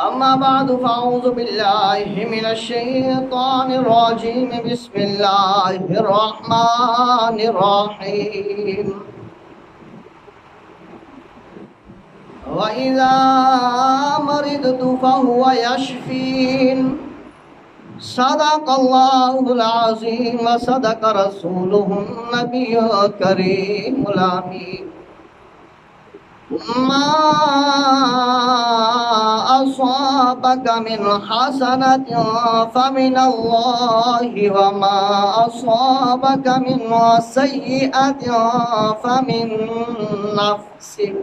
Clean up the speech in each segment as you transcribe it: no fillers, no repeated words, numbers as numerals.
أما بعد فأعوذ بالله من الشيطان الرجيم. بسم الله الرحمن الرحيم. وإذا مرضت فهو يشفين. صدق الله العظيم وصدق رسوله النبي الكريم الأمين. ما أصابك من حسنة فمن الله وما أصابك من سيئة فمن نفسك.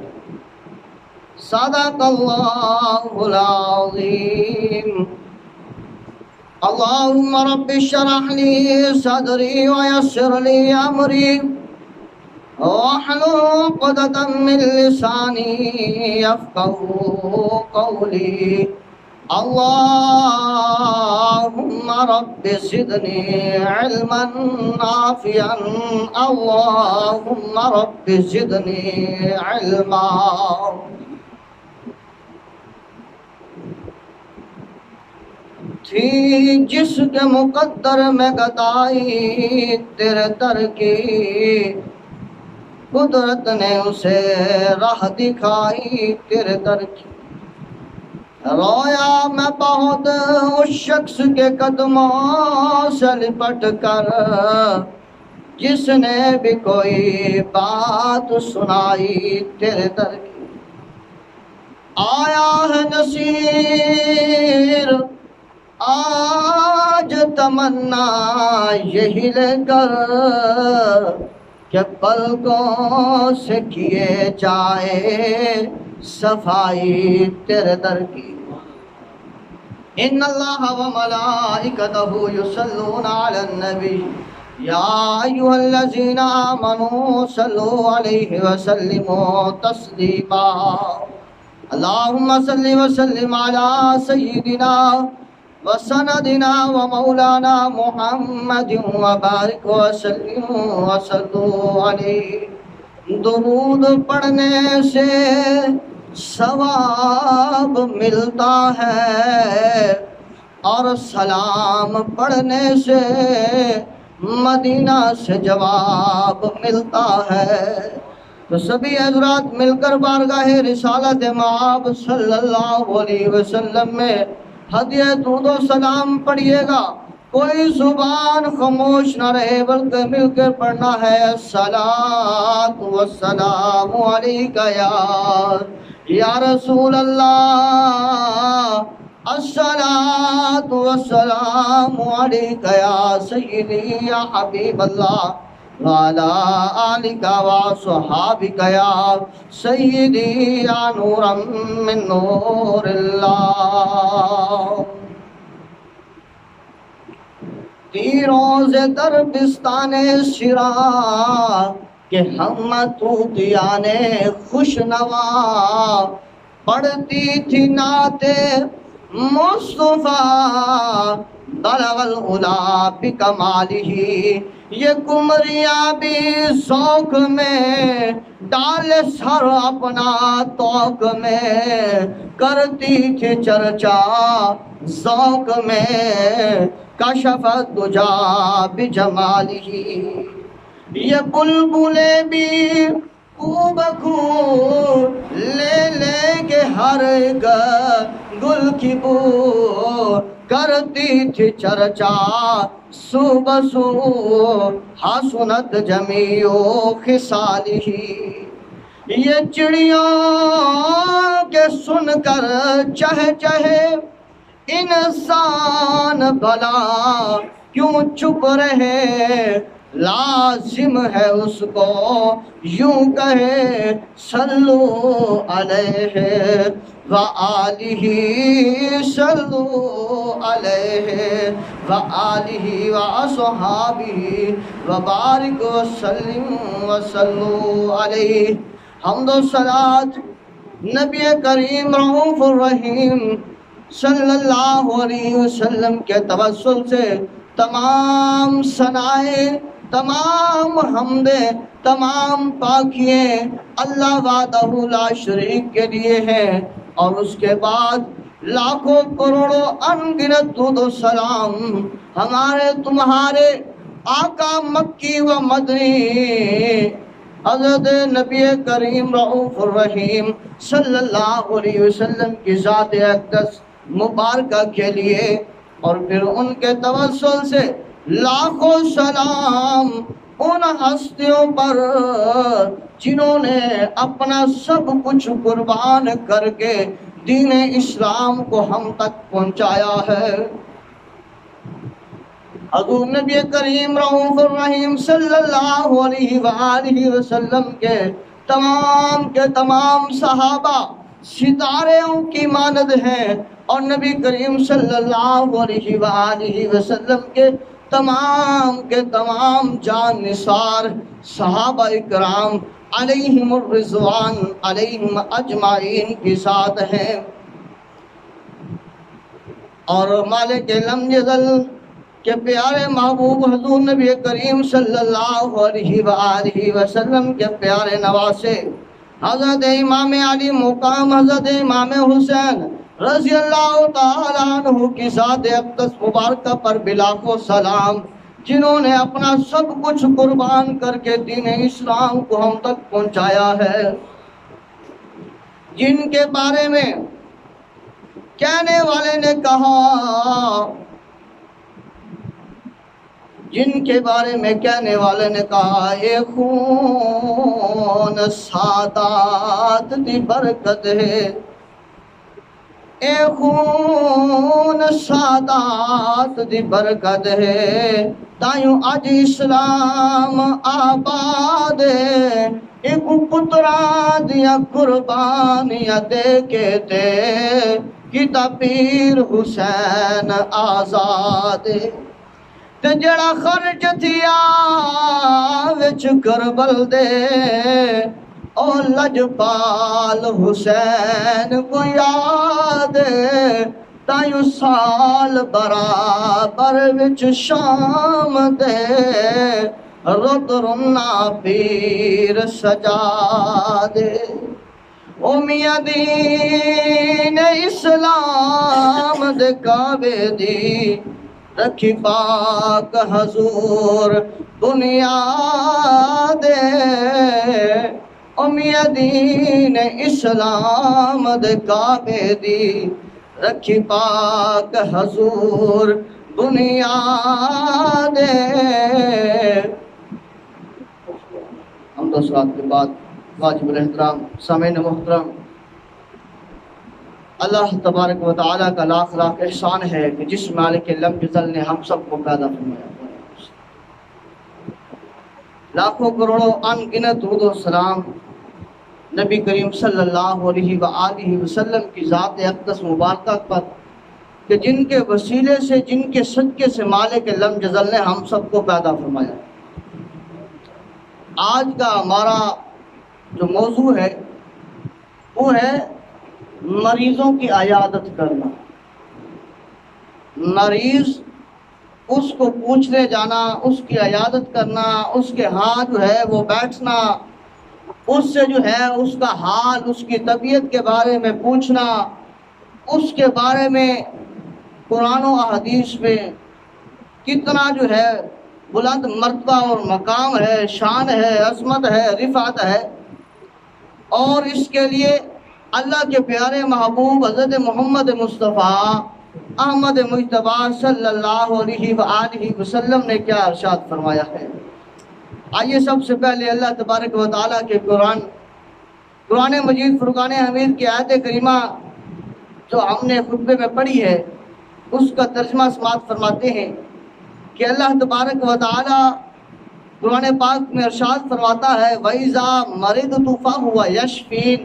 صدق الله العظيم. اللهم رب اشرح لي صدري ويسر لي أمري واحلل عقدة من لساني يفقهوا قولي. اللهم رب زدني علما نافعا. اللهم رب زدني علما. تھی جس کے مقدر میں گدائی تیرے در کی، قدرت نے اسے راہ دکھائی تیرے در کی. رویا میں بہت اس شخص کے قدموں سے لپٹ کر جس نے بھی کوئی بات سنائی تیرے در کی. آیا ہے نصیر آج تمنا یہی لے کر کہ پلکوں سے کیے جائے صفائی تیرے در کی. ان اللہ و ملائکتہ یصلون علی النبی یا ایھا الذین آمنوا صلوا علیہ وسلموا تسلیما. اللہم صل وسلم علی سیدنا وسندنا ومولانا محمد وبارک وسلم وصلوا علیہ. درود پڑھنے سے ثواب ملتا ہے اور سلام پڑھنے سے مدینہ سے جواب ملتا ہے. تو سبھی حضرات مل کر بارگاہ رسالت مآب صلی اللہ علیہ وسلم میں ہدیہ درود و سلام پڑھیے گا. کوئی زبان خاموش نہ رہے بلکہ مل کر پڑھنا ہے. الصلاۃ والسلام علیک یا رسول اللہ. الصلاۃ والسلام علیک یا سیدی یا حبیب اللہ وعلی آلک وصحابک یا سیدی یا نورا من نور اللہ. تیروز در بستان شرا کہ ہم طوطیان خوش نوا پڑھتی تھی نعت مصطفیٰ بلغ العلا بکمالہ. یہ کمریاں بھی ذوق میں ڈال سر اپنا توق میں کرتی تھی چرچا ذوق میں کشفت دجا بجمالہ. یہ بلبلیں بھی کو بخو لے لے کے ہر گل کی بو کرتی تھی چرچا سو بسو حسنت جمیع خصالہ. یہ چڑیوں کے سن کر چہے چہے انسان بھلا کیوں چپ رہے. لازم ہے اس کو یوں کہے صلو علیہ وآلہ صلو علیہ وآلہ وصحابہ وبارک وسلم وصلو علیہ. حمد و صلات نبی کریم رؤوف الرحیم صلی اللہ علیہ وسلم کے توسل سے تمام ثنائیں تمام حمدیں تمام پاکیے اللہ وحدہ لا شریک کے لیے ہیں، اور اس کے بعد لاکھوں کروڑوں انگنت درود و سلام ہمارے تمہارے آقا مکی و مدنی حضرت نبی کریم رؤوف الرحیم صلی اللہ علیہ وسلم کی ذات اقدس مبارکہ کے لیے، اور پھر ان کے توسل سے لاکھوں سلام ان ہستیوں پر جنہوں نے اپنا سب کچھ قربان کر کے دین اسلام کو ہم تک پہنچایا ہے۔ حضور نبی کریم رؤوف الرحیم صلی اللہ علیہ وآلہ وسلم کے تمام صحابہ ستاروں کی مانند ہیں، اور نبی کریم صلی اللہ علیہ وآلہ وسلم کے تمام جان نثار صحابہ اکرام علیہم الرضوان علیہم اجمعین کی ساتھ ہیں۔ اور مالک لم یزل کہ پیارے محبوب حضور نبی کریم صلی اللہ علیہ وآلہ وسلم کے پیارے نواسے حضرت امام علی مقام حضرت امام حسین رضی اللہ تعالیٰ عنہ کی ذات اقدس مبارکہ پر بلاکھوں سلام، جنہوں نے اپنا سب کچھ قربان کر کے دین اسلام کو ہم تک پہنچایا ہے، جن کے بارے میں کہنے والے نے کہا اے خون سادات دی برکت ہے، اے خون سادات دی برکت ہے، تائیوں اج اسلام آباد ہے، ایک پترا دیا قربانیاں دے کے تے کتا پیر حسین آزاد ہے، تے جڑا خرچ تھیا وچ کربل دے او لجپال حسین کو یاد تائیوں سال برابر وچ شام دے رد رنا پیر سجادے، او میاں دین اسلام دے کعبے دی رکھی پاک حضور بنیاد او میاں دین اسلام دے کعبے دی رکھی پاک حضور بنیاد۔ حمد و صلوات کے بعد واجب الاحترام سامعین محترم، اللہ تبارک و تعالیٰ کا لاکھ لاکھ احسان ہے کہ جس مالک لم یزل نے ہم سب کو پیدا فرمایا، لاکھوں کروڑوں ان گنت درود و سلام نبی کریم صلی اللہ علیہ وآلہ وسلم کی ذات اقدس مبارکہ پر کہ جن کے وسیلے سے، جن کے صدقے سے مالک لم یزل نے ہم سب کو پیدا فرمایا۔ آج کا ہمارا جو موضوع ہے وہ ہے مریضوں کی عیادت کرنا۔ مریض اس کو پوچھنے جانا، اس کی عیادت کرنا، اس کے ہاں جو ہے وہ بیٹھنا، اس سے جو ہے اس کا حال، اس کی طبیعت کے بارے میں پوچھنا، اس کے بارے میں قرآن و حدیث میں کتنا جو ہے بلند مرتبہ اور مقام ہے، شان ہے، عظمت ہے، رفعت ہے، اور اس کے لیے اللہ کے پیارے محبوب حضرت محمد مصطفیٰ احمد مجتبیٰ صلی اللہ علیہ وآلہ وسلم نے کیا ارشاد فرمایا ہے۔ آئیے سب سے پہلے اللہ تبارک و تعالیٰ کے قرآن مجید فرقان حمید کی آیت کریمہ جو ہم نے خطبے میں پڑھی ہے اس کا ترجمہ سماعت فرماتے ہیں کہ اللہ تبارک و تعالیٰ قرآن پاک میں ارشاد فرماتا ہے وَإِذَا مَرِضْتُ فَهُوَ يَشْفِينِ،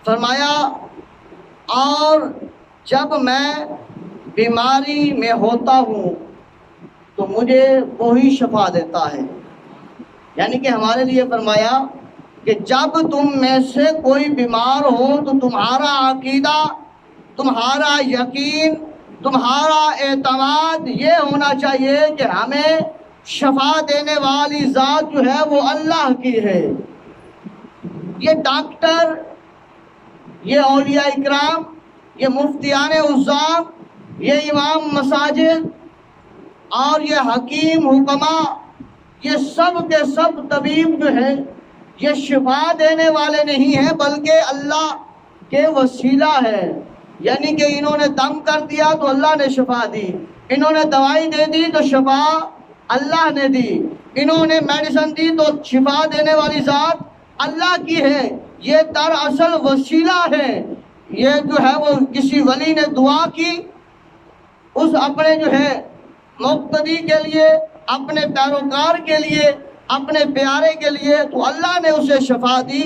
فرمایا اور جب میں بیماری میں ہوتا ہوں تو مجھے وہی شفا دیتا ہے۔ یعنی کہ ہمارے لیے فرمایا کہ جب تم میں سے کوئی بیمار ہو تو تمہارا عقیدہ، تمہارا یقین، تمہارا اعتماد یہ ہونا چاہیے کہ ہمیں شفا دینے والی ذات جو ہے وہ اللہ کی ہے۔ یہ ڈاکٹر یہ اولیاء اکرام، یہ مفتیان عظام، یہ امام مساجد اور یہ حکیم حکماء، یہ سب کے سب طبیب جو ہے یہ شفا دینے والے نہیں ہیں بلکہ اللہ کے وسیلہ ہے. یعنی کہ انہوں نے دم کر دیا تو اللہ نے شفا دی، انہوں نے دوائی دے دی تو شفا اللہ نے دی، انہوں نے میڈیسن دی تو شفا دینے والی ذات اللہ کی ہے. یہ دراصل وسیلہ ہے. یہ جو ہے وہ کسی ولی نے دعا کی اس اپنے جو ہے مقتدی کے لیے، اپنے پیروکار کے لیے، اپنے پیارے کے لیے، تو اللہ نے اسے شفا دی.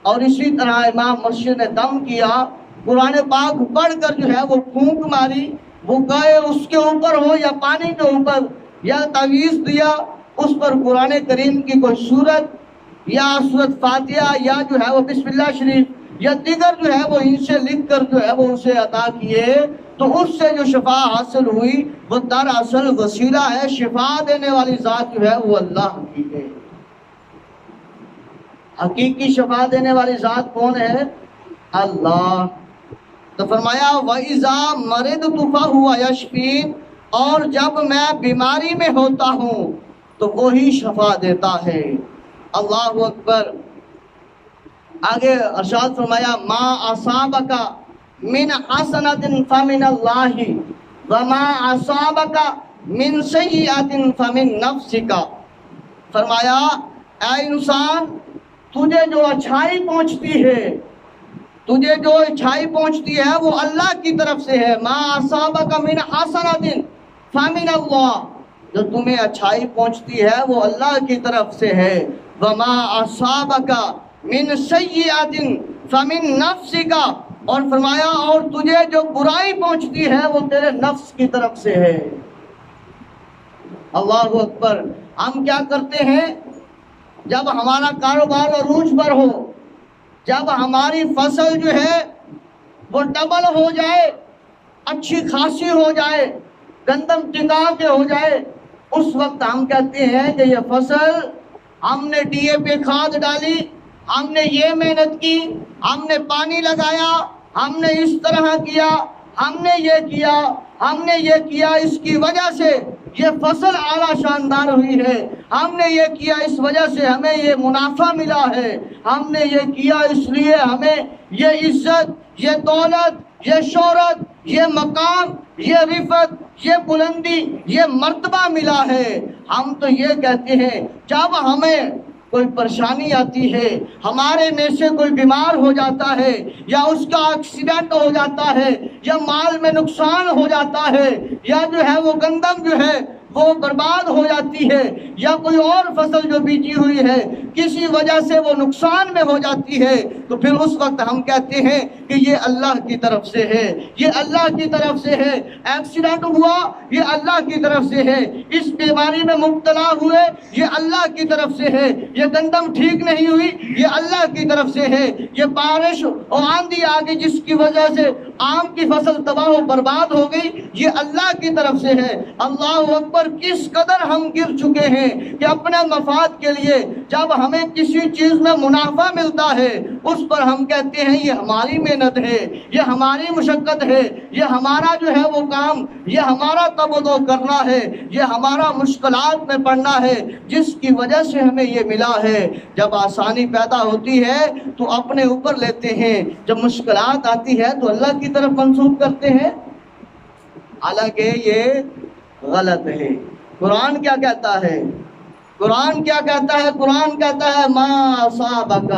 اور اسی طرح امام مرشد نے دم کیا، قرآن پاک پڑھ کر جو ہے وہ پھونک ماری، وہ گائے اس کے اوپر ہو یا پانی کے اوپر، یا تعویذ دیا اس پر قرآن کریم کی کوئی سورت یا سورت فاتحہ یا جو ہے وہ بسم اللہ شریف یا دیگر جو ہے وہ ان سے لکھ کر جو ہے وہ اسے عطا کیے، تو اس سے جو شفا حاصل ہوئی وہ دراصل وسیلہ ہے. شفا دینے والی ذات جو ہے وہ اللہ کی ہے. حقیقی شفا دینے والی ذات کون ہے؟ اللہ. تو فرمایا وَإِذَا مَرِضْتُ فَهُوَ يَشْفِينِ، اور جب میں بیماری میں ہوتا ہوں تو وہی شفا دیتا ہے. اللہ اکبر. آگے ارشاد فرمایا ما اصابک من حسنۃ فمن اللہ وما اصابک من سیئۃ فمن نفسک. فرمایا اے انسان، تجھے جو اچھائی پہنچتی ہے، تجھے جو اچھائی پہنچتی ہے وہ اللہ کی طرف سے ہے. ما اصابک من حسنۃ فمن اللہ، جو تمہیں اچھائی پہنچتی ہے وہ اللہ کی طرف سے ہے. وما اصابک من سیئۃ فمن نفسک، اور فرمایا اور تجھے جو برائی پہنچتی ہے وہ تیرے نفس کی طرف سے ہے. اللہ اکبر. ہم کیا کرتے ہیں جب ہمارا کاروبار عروج پر ہو، جب ہماری فصل جو ہے وہ ڈبل ہو جائے، اچھی خاصی ہو جائے، گندم ٹکا کے ہو جائے، اس وقت ہم کہتے ہیں کہ یہ فصل ہم نے ڈی اے پی کھاد ڈالی، ہم نے یہ محنت کی، ہم نے پانی لگایا، ہم نے اس طرح کیا، ہم نے یہ کیا، ہم نے یہ کیا، اس کی وجہ سے یہ فصل اعلیٰ شاندار ہوئی ہے، ہم نے یہ کیا اس وجہ سے ہمیں یہ منافع ملا ہے، ہم نے یہ کیا اس لیے ہمیں یہ عزت، یہ دولت، یہ شہرت، یہ مقام، یہ رفعت، یہ بلندی، یہ مرتبہ ملا ہے. ہم تو یہ کہتے ہیں جب ہمیں کوئی پریشانی آتی ہے، ہمارے میں سے کوئی بیمار ہو جاتا ہے، یا اس کا ایکسیڈنٹ ہو جاتا ہے، یا مال میں نقصان ہو جاتا ہے، یا جو ہے وہ گندم جو ہے وہ برباد ہو جاتی ہے، یا کوئی اور فصل جو بیجی ہوئی ہے کسی وجہ سے وہ نقصان میں ہو جاتی ہے، تو پھر اس وقت ہم کہتے ہیں کہ یہ اللہ کی طرف سے ہے، یہ اللہ کی طرف سے ہے. ایکسیڈنٹ ہوا یہ اللہ کی طرف سے ہے، اس بیماری میں مبتلا ہوئے یہ اللہ کی طرف سے ہے، یہ گندم ٹھیک نہیں ہوئی یہ اللہ کی طرف سے ہے، یہ بارش اور آندھی آ گئی جس کی وجہ سے آم کی فصل تباہ و برباد ہو گئی یہ اللہ کی طرف سے ہے. اللہ اکبر. کس قدر ہم گر چکے ہیں کہ اپنے مفاد کے لیے جب ہمیں کسی چیز میں منافع ملتا ہے اس پر ہم کہتے ہیں یہ ہماری محنت ہے، یہ ہماری مشقت ہے، یہ ہمارا جو ہے وہ کام، یہ ہمارا تب و دو کرنا ہے، یہ ہمارا مشکلات میں پڑنا ہے جس کی وجہ سے ہمیں یہ ملا ہے. جب آسانی پیدا ہوتی ہے تو اپنے اوپر لیتے ہیں، جب مشکلات آتی ہے تو اللہ کی طرف منسوب کرتے ہیں، حالانکہ یہ غلط ہے. قرآن کیا کہتا ہے؟ قرآن کیا کہتا ہے؟ قرآن کہتا ہے ما اصابک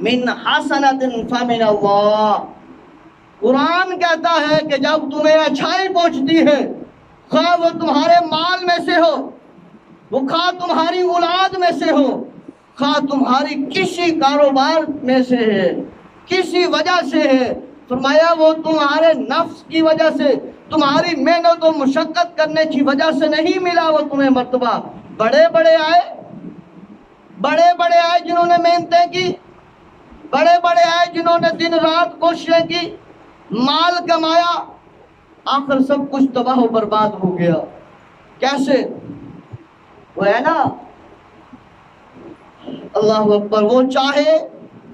من حسنۃ فمن اللہ. قرآن کہتا ہے کہ جب تمہیں اچھائی پہنچتی ہے، خواہ وہ تمہارے مال میں سے ہو، وہ خواہ تمہاری اولاد میں سے ہو، خواہ تمہاری کسی کاروبار میں سے ہے، کسی وجہ سے ہے، فرمایا وہ تمہارے نفس کی وجہ سے، تمہاری محنت و مشقت کرنے کی وجہ سے نہیں ملا وہ تمہیں مرتبہ. بڑے بڑے آئے جنہوں نے محنتیں کی، بڑے بڑے آئے جنہوں نے دن رات کوششیں کی، مال کمایا، آخر سب کچھ تباہ و برباد ہو گیا. کیسے؟ وہ ہے نا اللہ اکبر، وہ چاہے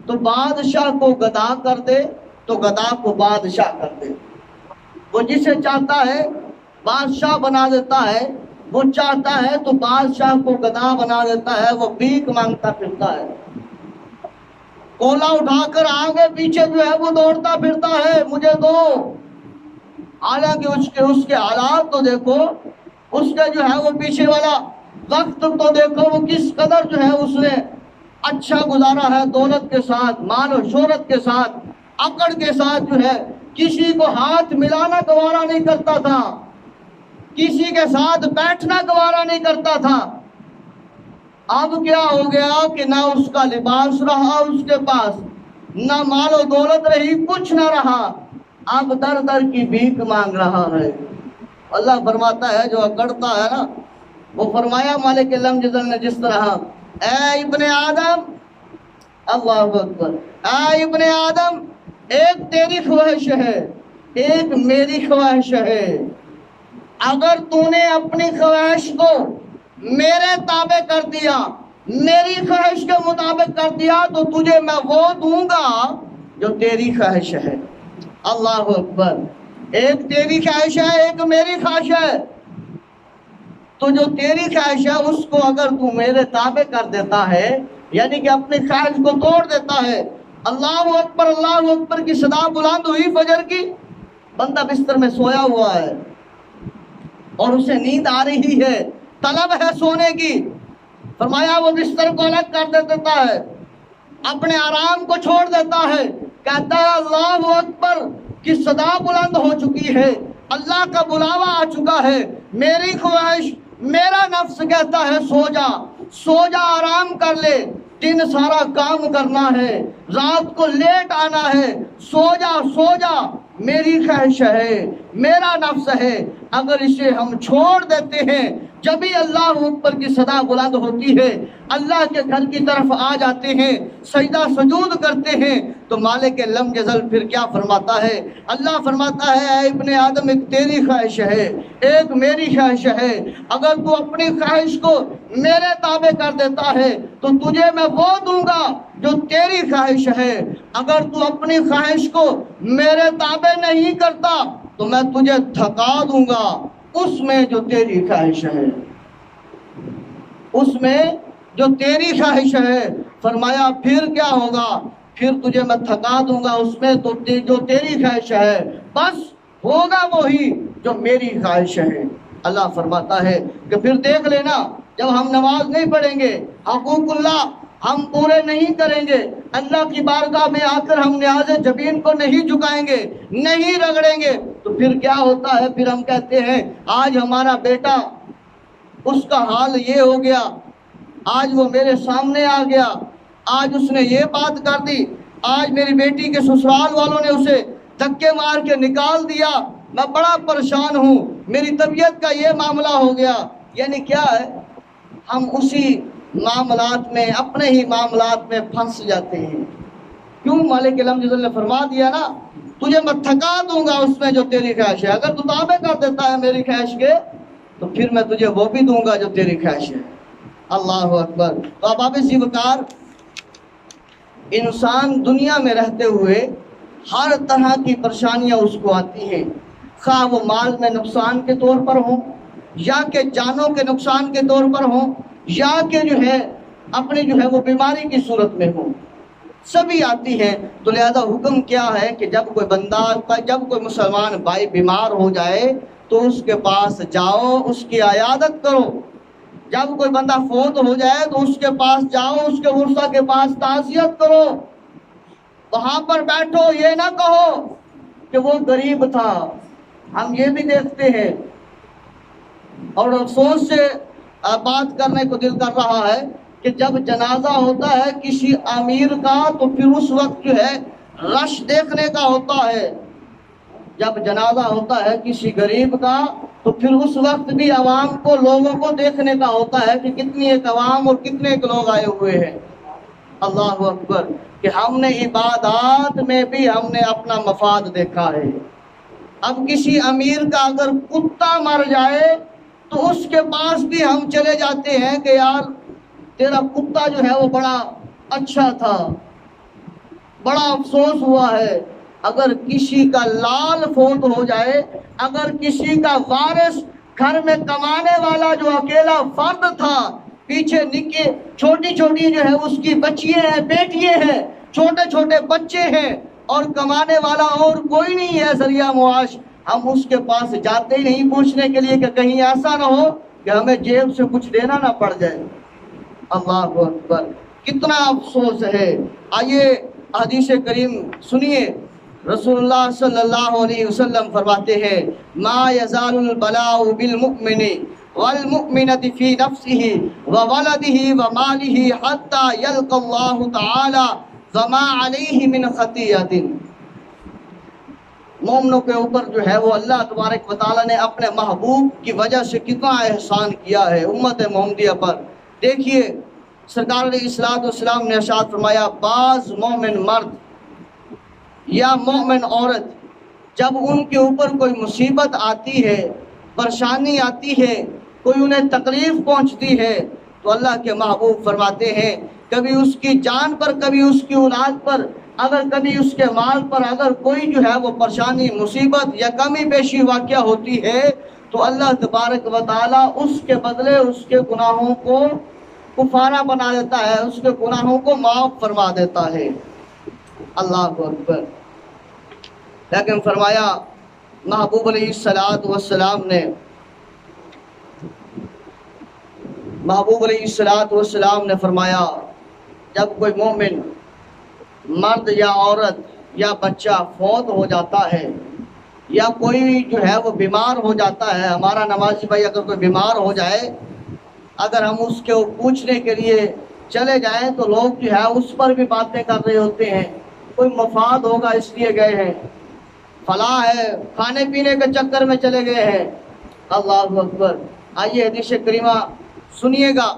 تو بادشاہ کو گدا کر دے تو گدا کو بادشاہ کر دے۔ وہ جسے چاہتا ہے بادشاہ بنا دیتا ہے، وہ چاہتا ہے تو بادشاہ کو گدا بنا دیتا ہے، وہ بھیک مانگتا پھرتا ہے، کولا اٹھا کر آگے پیچھے جو ہے وہ دوڑتا پھرتا ہے، مجھے دو۔ حالانکہ اس کے حالات تو دیکھو، اس کے جو ہے وہ پیچھے والا وقت تو دیکھو، وہ کس قدر جو ہے اس نے اچھا گزارا ہے، دولت کے ساتھ، مال و شہرت کے ساتھ، اکڑ کے ساتھ جو ہے کسی کو ہاتھ ملانا گوارا نہیں کرتا تھا، کسی کے ساتھ بیٹھنا گوارا نہیں کرتا تھا۔ اب کیا ہو گیا کہ نہ اس کا لباس رہا اس کے پاس، نہ مال و دولت رہی، کچھ نہ رہا، اب در در کی بھیک مانگ رہا ہے۔ اللہ فرماتا ہے جو اکڑتا ہے نا، وہ فرمایا مالک لم جزل نے جس طرح، اے ابن آدم، اللہ اکبر، اے ابن آدم، ایک تیری خواہش ہے، ایک میری خواہش ہے، اگر تو نے اپنی خواہش کو میرے تابع کر دیا، میری خواہش کے مطابق کر دیا، تو تجھے میں وہ دوں گا جو تیری خواہش ہے۔ اللہ اکبر، ایک تیری خواہش ہے، ایک میری خواہش ہے، تو جو تیری خواہش ہے اس کو اگر تو میرے تابع کر دیتا ہے، یعنی کہ اپنی خواہش کو توڑ دیتا ہے، اللہ اکبر کی صدا بلند ہوئی فجر کی، بندہ بستر میں سویا ہوا ہے اور اسے نیند آ رہی ہے، طلب ہے سونے کی، فرمایا وہ بستر کو الگ کر دیتا ہے، اپنے آرام کو چھوڑ دیتا ہے، کہتا ہے اللہ اکبر کی صدا بلند ہو چکی ہے، اللہ کا بلاوا آ چکا ہے، میری خواہش، میرا نفس کہتا ہے سو جا، سو جا، آرام کر لے، دن سارا کام کرنا ہے، رات کو لیٹ آنا ہے، سو جا سو جا، میری خواہش ہے، میرا نفس ہے۔ اگر اسے ہم چھوڑ دیتے ہیں، جب ہی اللہ اکبر کی صدا بلند ہوتی ہے، اللہ کے گھر کی طرف آ جاتے ہیں، سجدہ سجود کرتے ہیں، تو مالک لم یزل پھر کیا فرماتا ہے؟ اللہ فرماتا ہے اے ابن آدم، ایک تیری خواہش ہے، ایک میری خواہش ہے، اگر تو اپنی خواہش کو میرے تابع کر دیتا ہے تو تجھے میں وہ دوں گا جو تیری خواہش ہے، اگر تو اپنی خواہش کو میرے تابع نہیں کرتا تو میں تجھے تھکا دوں گا اس میں جو تیری خواہش ہے، اس میں جو تیری خواہش ہے۔ فرمایا پھر کیا ہوگا؟ پھر تجھے میں تھکا دوں گا اس میں تو جو تیری خواہش ہے، بس ہوگا وہی جو میری خواہش ہے۔ اللہ فرماتا ہے کہ پھر دیکھ لینا، جب ہم نماز نہیں پڑھیں گے، حقوق اللہ ہم پورے نہیں کریں گے، اللہ کی بارگاہ میں آ کر ہم نیاز جبین کو نہیں جھکائیں گے، نہیں رگڑیں گے، تو پھر کیا ہوتا ہے؟ پھر ہم کہتے ہیں آج ہمارا بیٹا، اس کا حال یہ ہو گیا، آج وہ میرے سامنے آ گیا، آج اس نے یہ بات کر دی، آج میری بیٹی کے سسرال والوں نے اسے دھکے مار کے نکال دیا، میں بڑا پریشان ہوں، میری طبیعت کا یہ معاملہ ہو گیا۔ یعنی کیا ہے؟ ہم اسی معاملات میں، اپنے ہی معاملات میں پھنس جاتے ہیں۔ کیوں؟ مالک لم جزل نے فرما دیا نا، تجھے میں تھکا دوں گا اس میں جو تیری خواہش ہے، اگر تو تابع کر دیتا ہے میری خواہش کے تو پھر میں تجھے وہ بھی دوں گا جو تیری خواہش ہے۔ اللہ اکبر۔ تو اب آپ اسی وقار انسان دنیا میں رہتے ہوئے ہر طرح کی پریشانیاں اس کو آتی ہیں، خواہ وہ مال میں نقصان کے طور پر ہوں، یا کہ جانوں کے نقصان کے طور پر ہوں، یا کہ جو ہے اپنی جو ہے وہ بیماری کی صورت میں ہوں، سبھی آتی ہیں۔ تو لہذا حکم کیا ہے کہ جب کوئی بندہ، جب کوئی مسلمان بھائی بیمار ہو جائے تو اس کے پاس جاؤ، اس کی عیادت کرو۔ جب کوئی بندہ فوت ہو جائے تو اس کے پاس جاؤ، اس کے ورثہ کے پاس تعزیت کرو، وہاں پر بیٹھو، یہ نہ کہو کہ وہ غریب تھا۔ ہم یہ بھی دیکھتے ہیں اور افسوس سے بات کرنے کو دل کر رہا ہے کہ جب جنازہ ہوتا ہے کسی امیر کا تو پھر اس وقت جو ہے رش دیکھنے کا ہوتا ہے، جب جنازہ ہوتا ہے کسی غریب کا تو پھر اس وقت بھی عوام کو، لوگوں کو دیکھنے کا ہوتا ہے کہ کتنی ایک عوام اور کتنے ایک لوگ آئے ہوئے ہیں۔ اللہ اکبر، کہ ہم نے عبادات میں بھی ہم نے اپنا مفاد دیکھا ہے۔ اب کسی امیر کا اگر کتا مر جائے تو اس کے پاس بھی ہم چلے جاتے ہیں کہ یار تیرا کتا جو ہے وہ بڑا اچھا تھا، بڑا افسوس ہوا ہے اگر کسی کا لال فوت ہو جائے، اگر کسی کا وارث گھر میں کمانے والا جو اکیلا فرد تھا، پیچھے نکے چھوٹی چھوٹی جو ہے اس کی بچیاں ہیں، بیٹیاں ہیں، چھوٹے چھوٹے بچے ہیں، اور کمانے والا اور کوئی نہیں ہے ذریعہ معاش، ہم اس کے پاس جاتے ہی نہیں پوچھنے کے لیے کہ کہیں ایسا نہ ہو کہ ہمیں جیب سے کچھ دینا نہ پڑ جائے۔ اللہ اکبر، کتنا افسوس ہے۔ آئیے حدیث کریم سنیے، رسول اللہ صلی اللہ علیہ وسلم فرماتے ہیں ما یزال البلاء بالمؤمن والمؤمنة في نفسه وولده وماله حتى يلقى الله تعالى وما عليه من خطیئة۔ مومنوں کے اوپر جو ہے وہ اللہ تبارک و تعالیٰ نے اپنے محبوب کی وجہ سے کتنا احسان کیا ہے امت محمدیہ پر۔ دیکھیے سرکار علیہ السلام نے ارشاد فرمایا، بعض مومن مرد یا مومن عورت جب ان کے اوپر کوئی مصیبت آتی ہے، پریشانی آتی ہے، کوئی انہیں تکلیف پہنچتی ہے، تو اللہ کے محبوب فرماتے ہیں کبھی اس کی جان پر، کبھی اس کی اولاد پر، اگر کبھی اس کے مال پر اگر کوئی جو ہے وہ پریشانی، مصیبت یا کمی بیشی واقعہ ہوتی ہے تو اللہ تبارک و تعالیٰ اس کے بدلے اس کے گناہوں کو کفارہ بنا دیتا ہے، اس کے گناہوں کو معاف فرما دیتا ہے۔ اللہ اکبر۔ لیکن فرمایا محبوب علیہ السلام نے فرمایا جب کوئی مومن مرد یا عورت یا بچہ فوت ہو جاتا ہے یا کوئی جو ہے وہ بیمار ہو جاتا ہے، ہمارا نمازی بھائی اگر کوئی بیمار ہو جائے، اگر ہم اس کے پوچھنے کے لیے چلے جائیں تو لوگ جو ہے اس پر بھی باتیں کر رہے ہوتے ہیں، کوئی مفاد ہوگا اس لیے گئے ہیں، فلاح ہے، کھانے پینے کے چکر میں چلے گئے ہیں۔ اللہ اکبر۔ آئیے حدیث کریمہ سنیے گا،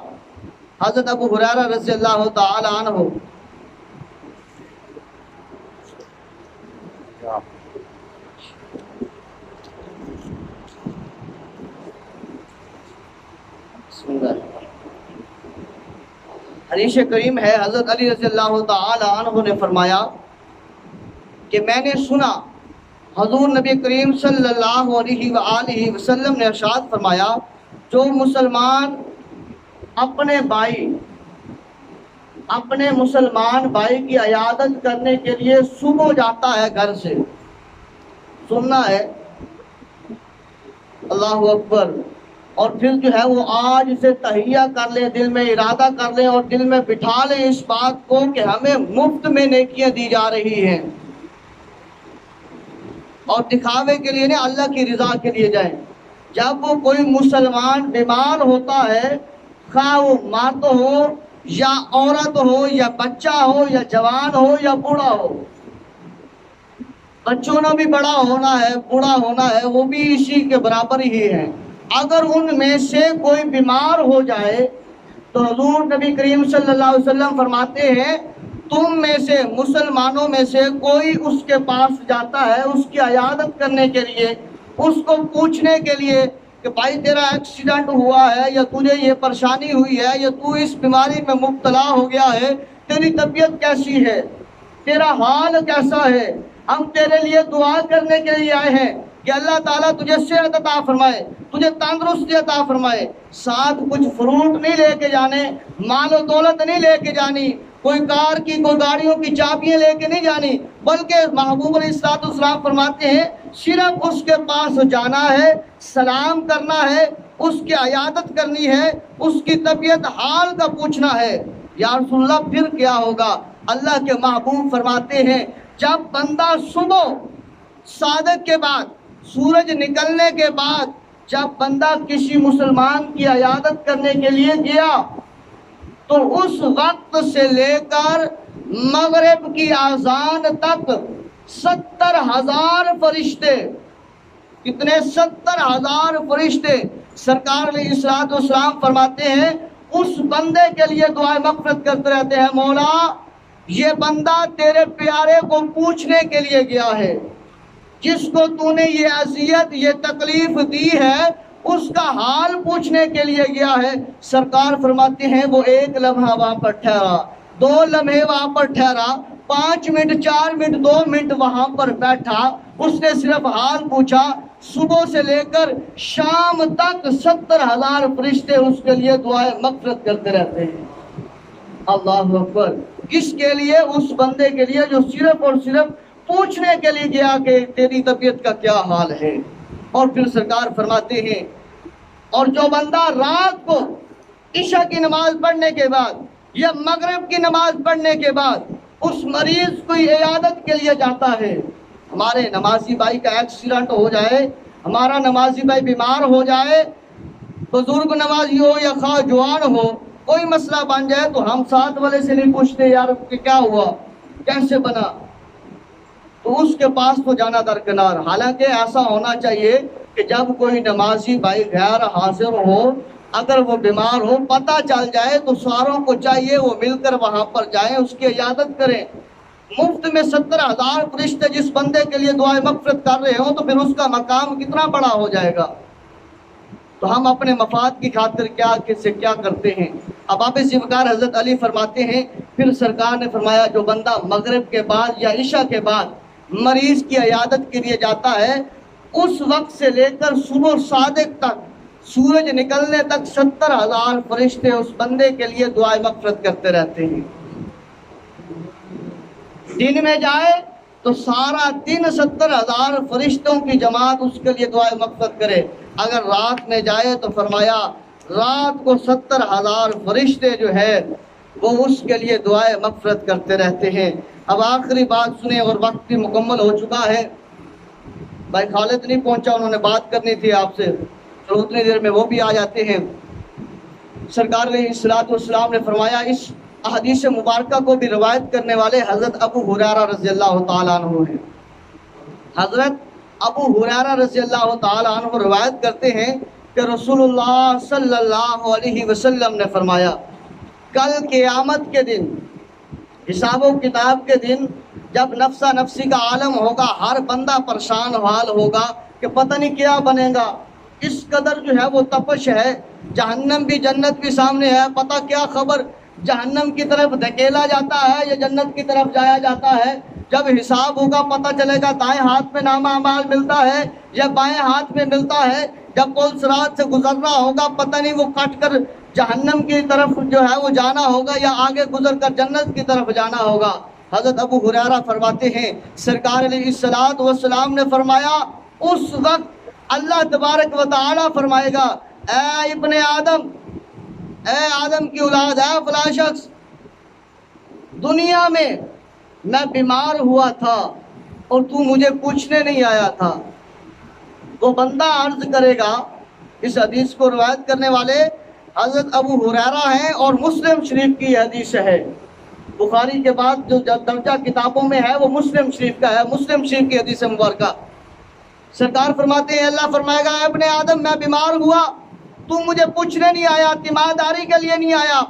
حضرت ابو ہریرہ رضی اللہ تعالی عنہ حدیث کریم ہے، حضرت علی رضی اللہ تعالی عنہ نے فرمایا کہ میں نے سنا حضور نبی کریم صلی اللہ علیہ وآلہ وسلم نے ارشاد فرمایا، جو مسلمان اپنے مسلمان بھائی کی عیادت کرنے کے لیے صبح جاتا ہے گھر سے، سننا ہے، اللہ اکبر، اور پھر جو ہے وہ آج سے تہیہ کر لیں، دل میں ارادہ کر لیں اور دل میں بٹھا لیں اس بات کو کہ ہمیں مفت میں نیکیاں دی جا رہی ہیں، اور دکھاوے کے لیے نہیں، اللہ کی رضا کے لیے جائیں۔ جب وہ کوئی مسلمان بیمار ہوتا ہے، خواہ وہ مرد ہو یا عورت ہو یا بچہ ہو یا جوان ہو یا بوڑھا ہو، بچوں نے بھی بڑا ہونا ہے، بوڑھا ہونا ہے، وہ بھی اسی کے برابر ہی ہے، اگر ان میں سے کوئی بیمار ہو جائے تو حضور نبی کریم صلی اللہ علیہ وسلم فرماتے ہیں تم میں سے مسلمانوں میں سے کوئی اس کے پاس جاتا ہے اس کی عیادت کرنے کے لیے، اس کو پوچھنے کے لیے کہ بھائی تیرا ایکسیڈنٹ ہوا ہے یا تجھے یہ پریشانی ہوئی ہے یا تو اس بیماری میں مبتلا ہو گیا ہے، تیری طبیعت کیسی ہے، تیرا حال کیسا ہے، ہم تیرے لیے دعا کرنے کے لیے آئے ہیں کہ اللہ تعالیٰ تجھے صحت عطا فرمائے، تجھے تندرستی عطا فرمائے۔ ساتھ کچھ فروٹ نہیں لے کے جانے، مال و دولت نہیں لے کے جانی، کوئی کار کی کوئی گاڑیوں کی چابیاں لے کے نہیں جانی، بلکہ محبوب علیہ السلام فرماتے ہیں صرف اس کے پاس جانا ہے، سلام کرنا ہے، اس کی عیادت کرنی ہے، اس کی طبیعت حال کا پوچھنا ہے۔ یا رسول اللہ پھر کیا ہوگا؟ اللہ کے محبوب فرماتے ہیں جب بندہ صبح صادق کے بعد، سورج نکلنے کے بعد جب بندہ کسی مسلمان کی عیادت کرنے کے لیے گیا تو اس وقت سے لے کر مغرب کی اذان تک 70,000 فرشتے، کتنے 70,000 فرشتے سرکار علیہ السلام فرماتے ہیں اس بندے کے لیے دعائیں مغفرت کرتے رہتے ہیں، مولا یہ بندہ تیرے پیارے کو پوچھنے کے لیے گیا ہے، جس کو تو نے یہ اذیت یہ تکلیف دی ہے اس کا حال پوچھنے کے لیے گیا ہے۔ سرکار فرماتے ہیں وہ ایک لمحہ وہاں پر ٹھہرا، 2 لمحے وہاں پر ٹھہرا، 5 منٹ 4 منٹ 2 منٹ وہاں پر بیٹھا، اس نے صرف حال پوچھا، صبح سے لے کر شام تک 70,000 فرشتے اس کے لیے دعائیں مغفرت کرتے رہتے ہیں۔ اللہ اکبر! کس کے لیے؟ اس بندے کے لیے جو صرف اور صرف پوچھنے کے لیے گیا کہ تیری طبیعت کا کیا حال ہے۔ اور پھر سرکار فرماتے ہیں، اور جو بندہ رات کو عشاء کی نماز پڑھنے کے بعد یا مغرب کی نماز پڑھنے کے بعد اس مریض کو عیادت کے لیے جاتا ہے، ہمارے نمازی بھائی کا ایکسیڈنٹ ہو جائے، ہمارا نمازی بھائی بیمار ہو جائے، بزرگ نمازی ہو یا خواہ جوان ہو، کوئی مسئلہ بن جائے تو ہم ساتھ والے سے نہیں پوچھتے یار کہ کیا ہوا، کیسے بنا، تو اس کے پاس تو جانا درکنار۔ حالانکہ ایسا ہونا چاہیے کہ جب کوئی نمازی بھائی غیر حاضر ہو، اگر وہ بیمار ہو، پتہ چل جائے تو ساروں کو چاہیے وہ مل کر وہاں پر جائیں، اس کی عیادت کریں۔ مفت میں 70,000 فرشتے جس بندے کے لیے دعائیں مغفرت کر رہے ہوں تو پھر اس کا مقام کتنا بڑا ہو جائے گا۔ تو ہم اپنے مفاد کی خاطر کیا کرتے ہیں۔ اب آپ ذوالفقار حضرت علی فرماتے ہیں، پھر سرکار نے فرمایا جو بندہ مغرب کے بعد یا عشاء کے بعد مریض کی عیادت کے لیے جاتا ہے، اس وقت سے لے کر صبح صادق تک، سورج نکلنے تک 70,000 فرشتے اس بندے کے لیے دعائیں مغفرت کرتے رہتے ہیں۔ دن میں جائے تو سارا دن 70,000 فرشتوں کی جماعت اس کے لیے دعائیں مغفرت کرے۔ اگر رات میں جائے تو فرمایا رات کو 70,000 فرشتے جو ہے وہ اس کے لیے دعائیں مغفرت کرتے رہتے ہیں۔ اب آخری بات سنیں، اور وقت بھی مکمل ہو چکا ہے۔ بھائی خالد نہیں پہنچا، انہوں نے بات کرنی تھی آپ سے، تو اتنی دیر میں وہ بھی آ جاتے ہیں۔ سرکار علیہ الصلوۃ والسلام نے فرمایا، اس احادیث مبارکہ کو بھی روایت کرنے والے حضرت ابو ہریرہ رضی اللہ تعالیٰ عنہ ہیں۔ حضرت ابو ہریرہ رضی اللہ تعالیٰ عنہ روایت کرتے ہیں کہ رسول اللہ صلی اللہ علیہ وسلم نے فرمایا، کل قیامت کے دن، حساب و کتاب کے دن، جب نفسا نفسی کا عالم ہوگا، ہر بندہ پریشان حال ہوگا کہ پتہ نہیں کیا بنے گا، اس قدر جو ہے وہ تپش ہے، جہنم بھی جنت بھی سامنے ہے، پتہ کیا خبر، جہنم کی طرف دھکیلا جاتا ہے یا جنت کی طرف جایا جاتا ہے۔ جب حساب ہوگا پتہ چلے گا دائیں ہاتھ میں نامہ اعمال ملتا ہے یا بائیں ہاتھ میں ملتا ہے۔ جب پل صراط سے گزرنا ہوگا پتہ نہیں وہ کٹ کر جہنم کی طرف جو ہے وہ جانا ہوگا یا آگے گزر کر جنت کی طرف جانا ہوگا۔ حضرت ابو ہریرہ فرماتے ہیں، سرکار علیہ الصلوۃ والسلام نے فرمایا، اس وقت اللہ تبارک و تعالی فرمائے گا، اے ابن آدم، اے آدم کی اولاد، اے فلاں شخص، دنیا میں میں بیمار ہوا تھا اور تو مجھے پوچھنے نہیں آیا تھا۔ وہ بندہ عرض کرے گا، اس حدیث کو روایت کرنے والے حضرت ابو ہریرہ ہیں اور مسلم شریف کی حدیث ہے۔ بخاری کے بعد جو درجہ کتابوں میں ہے وہ مسلم شریف کا ہے، مسلم شریف کی حدیث مبارکہ۔ سرکار فرماتے ہیں، اللہ فرمائے گا، اے ابن آدم، میں بیمار ہوا، تو مجھے پوچھنے نہیں آیا، تیمارداری کے لیے نہیں آیا۔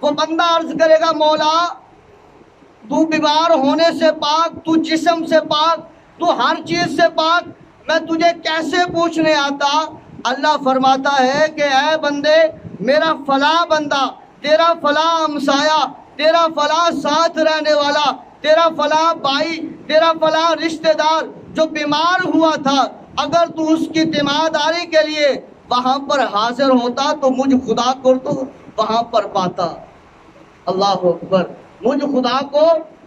وہ بندہ عرض کرے گا، مولا تو بیمار ہونے سے پاک، تو جسم سے پاک، تو ہر چیز سے پاک، میں تجھے کیسے پوچھنے آتا؟ اللہ فرماتا ہے کہ اے بندے، میرا فلاں بندہ، تیرا فلاں ہمسایہ، تیرا فلاں ساتھ رہنے والا، تیرا فلاں بھائی، تیرا فلاں رشتہ دار جو بیمار ہوا تھا، اگر تو اس کی تیمارداری کے لیے وہاں پر حاضر ہوتا تو مجھ خدا کو تو وہاں پر پاتا۔ اللہ اکبر! مجھ خدا کو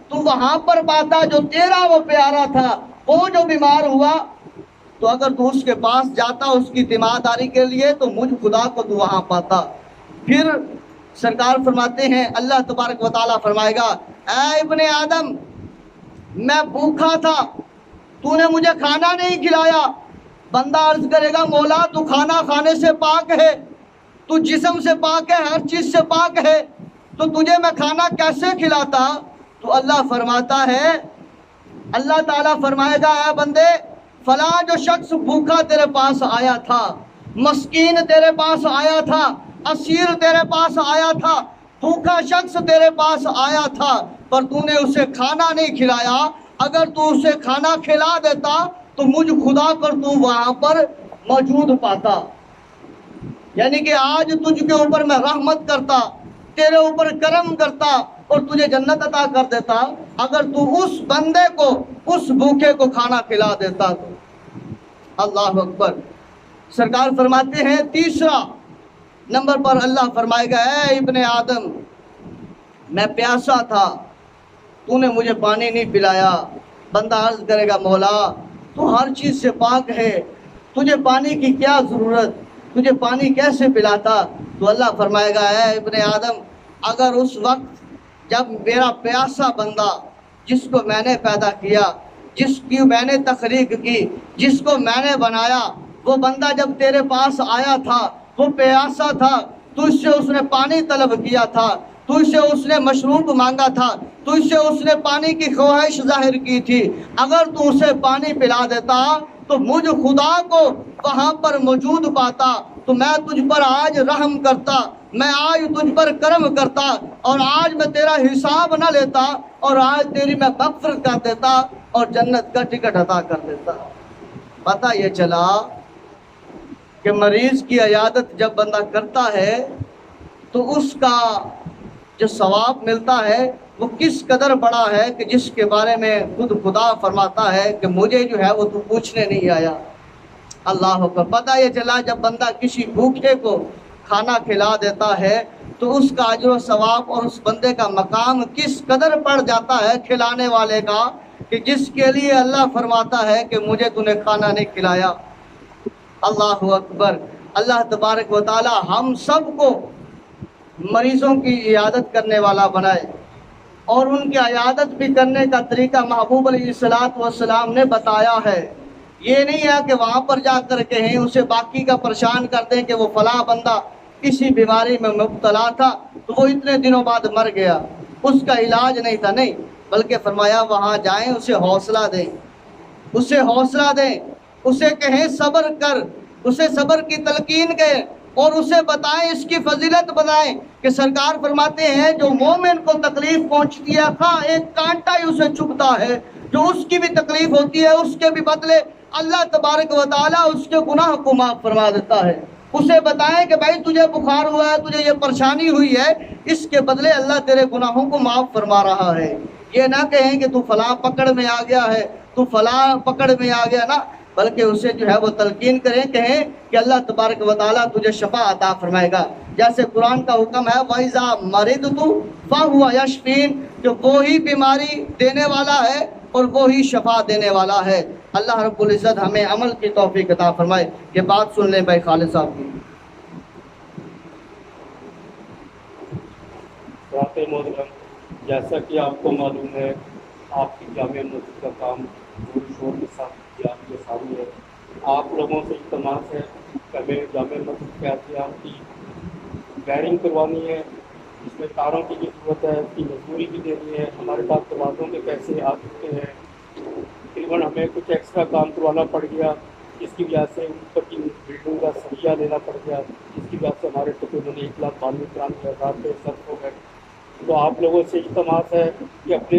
تو وہاں پر پاتا جو تیرا وہ پیارا تھا، وہ جو بیمار ہوا، تو اگر تو اس کے پاس جاتا اس کی تیمارداری کے لیے تو مجھ خدا کو تو وہاں پاتا۔ پھر سرکار فرماتے ہیں، اللہ تبارک و تعالیٰ فرمائے گا، اے ابن آدم، میں بھوکا تھا، تو نے مجھے کھانا نہیں کھلایا۔ بندہ عرض کرے گا، مولا تو کھانا کھانے سے پاک ہے، تو جسم سے پاک ہے، ہر چیز سے پاک ہے، تو تجھے میں کھانا کیسے کھلاتا؟ تو اللہ فرماتا ہے، اللہ تعالیٰ فرمائے گا، اے بندے، فلاں جو شخص بھوکا تیرے پاس آیا تھا، مسکین تیرے پاس آیا تھا، اسیر تیرے پاس آیا تھا، بھوکا شخص تیرے پاس آیا تھا، پر تو نے اسے کھانا نہیں کھلایا۔ اگر تو اسے کھانا کھلا دیتا تو مجھ خدا پر تو وہاں پر موجود پاتا۔ یعنی کہ آج تجھ کے اوپر میں رحمت کرتا، تیرے اوپر کرم کرتا، اور تجھے جنت عطا کر دیتا اگر تو اس بندے کو، اس بھوکے کو کھانا کھلا دیتا تو۔ اللہ اکبر۔ سرکار فرماتے ہیں تیسرا نمبر پر اللہ فرمائے گا، اے ابن آدم میں پیاسا تھا، تو نے مجھے پانی نہیں پلایا۔ بندہ عرض کرے گا مولا تو ہر چیز سے پاک ہے، تجھے پانی کی کیا ضرورت، تجھے پانی کیسے پلاتا؟ تو اللہ فرمائے گا، اے ابن آدم اگر اس وقت جب میرا پیاسا بندہ جس کو میں نے پیدا کیا، جس کی میں نے تخلیق کی، جس کو میں نے بنایا، وہ بندہ جب تیرے پاس آیا تھا وہ پیاسا تھا، تو اس سے اس نے پانی طلب کیا تھا، تو اس سے اس نے مشروب مانگا تھا، تو اس سے اس نے پانی کی خواہش ظاہر کی تھی، اگر تو اسے پانی پلا دیتا تو مجھ خدا کو وہاں پر موجود پاتا تو میں تجھ پر آج رحم کرتا، میں آج تجھ پر کرم کرتا، اور آج میں تیرا حساب نہ لیتا، اور آج تیری میں مغفرت کر دیتا اور جنت کا ٹکٹ عطا کر دیتا۔ پتہ یہ چلا کہ مریض کی عیادت جب بندہ کرتا ہے تو اس کا جو ثواب ملتا ہے وہ کس قدر بڑا ہے کہ جس کے بارے میں خود خدا فرماتا ہے کہ مجھے جو ہے وہ تو پوچھنے نہیں آیا۔ اللہ کو پتہ یہ چلا جب بندہ کسی بھوکے کو کھانا کھلا دیتا ہے تو اس کا اجر و ثواب اور اس بندے کا مقام کس قدر بڑھ جاتا ہے کھلانے والے کا، کہ جس کے لیے اللہ فرماتا ہے کہ مجھے تو نے کھانا نہیں کھلایا۔ اللہ اکبر۔ اللہ تبارک و تعالی ہم سب کو مریضوں کی عیادت کرنے والا بنائے، اور ان کی عیادت بھی کرنے کا طریقہ محبوب علیہ السلام نے بتایا ہے۔ یہ نہیں ہے کہ وہاں پر جا کر کہیں اسے باقی کا پریشان کر دیں کہ وہ فلاں بندہ کسی بیماری میں مبتلا تھا تو وہ اتنے دنوں بعد مر گیا، اس کا علاج نہیں تھا، نہیں، بلکہ فرمایا وہاں جائیں اسے حوصلہ دیں، اسے حوصلہ دیں، اسے کہیں صبر کر، اسے صبر کی تلقین کریں، اور اسے بتائیں، اس کی فضیلت بتائیں کہ سرکار فرماتے ہیں جو مومن کو تکلیف پہنچتی ہے خواہ ایک کانٹا ہی اسے چبھتا ہے، جو اس کی بھی تکلیف ہوتی ہے اس کے بھی بدلے اللہ تبارک و تعالیٰ اس کے گناہ کو معاف فرما دیتا ہے۔ اسے بتائیں کہ بھائی تجھے بخار ہوا ہے، تجھے یہ پریشانی ہوئی ہے، اس کے بدلے اللہ تیرے گناہوں کو معاف فرما رہا ہے۔ یہ نہ کہیں کہ تو فلاں پکڑ میں آ گیا ہے، تو فلاں پکڑ میں آ گیا نا، بلکہ اسے جو ہے وہ تلقین کریں، کہیں کہ اللہ تبارک و تعالیٰ تجھے شفا عطا فرمائے گا۔ جیسے قرآن کا حکم ہے وَإِذَا مَرِضْتُ فَهُوَ يَشْفِينِ، کہ وہی بیماری دینے والا ہے اور وہی شفا دینے والا ہے۔ اللہ رب العزت ہمیں عمل کی توفیق عطا فرمائے۔ یہ بات سن لیں بھائی خالد صاحب کی۔ محترم، جیسا کہ آپ کو معلوم ہے آپ کی جامع مسجد کا کام زور شور کے ساتھ کیا ساری ہے۔ آپ لوگوں سے التماس ہے کہ ہمیں جامع مسجد کے احتیاط کی وائرنگ کروانی ہے، اس میں تاروں کی بھی ضرورت ہے، اس کی مزدوری بھی دینی ہے، ہمارے پاس دروازوں کے پیسے آ چکے ہیں، تقریباً ہمیں کچھ ایکسٹرا کام کروانا پڑ گیا، جس کی وجہ سے اوپر کی بلڈنگ کا سریا لینا پڑ گیا، جس کی وجہ سے ہمارے تقریباً 1,92,93,000 روپے صرف ہو گئے۔ تو آپ لوگوں سے التماس ہے کہ اپنے